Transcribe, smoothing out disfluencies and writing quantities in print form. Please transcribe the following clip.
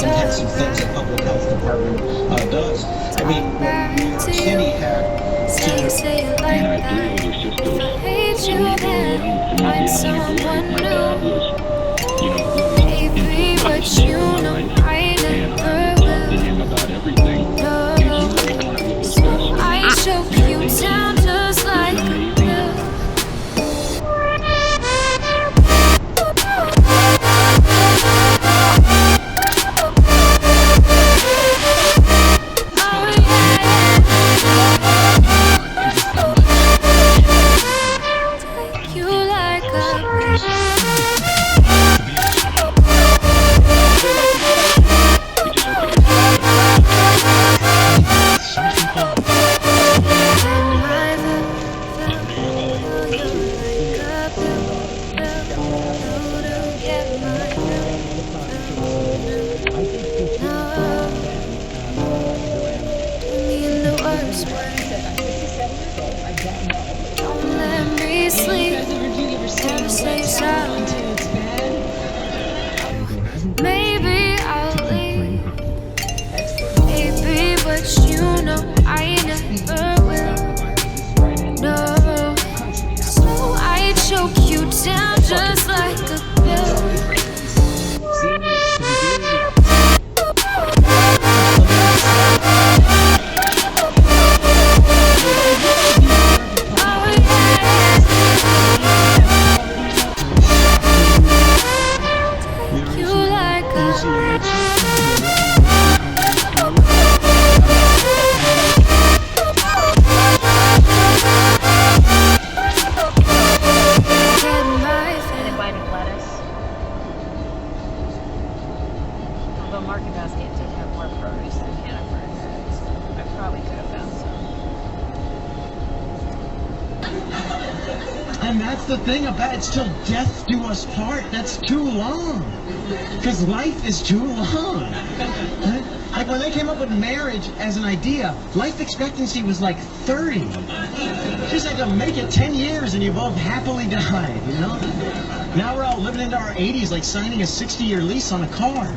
intensive things the public health department does. I mean, when New York City had Say it like that. If I hate you, then find someone new. Baby, but you know I never will. No, so I choke you down just like a pill. Don't let me sleep. Never say sorry. Maybe I'll leave. Maybe, but you know I never will. No, so I choke you down just like a pill. Although Market Basket did have more produce than Hannaford, so I probably could have found some. And that's the thing about it's till death do us part. That's too long. Because life is too long. Right? Like when they came up with marriage as an idea, life expectancy was like 30. Just had to make it 10 years and you both happily died, you know? Now we're all living into our 80s like signing a 60-year lease on a car.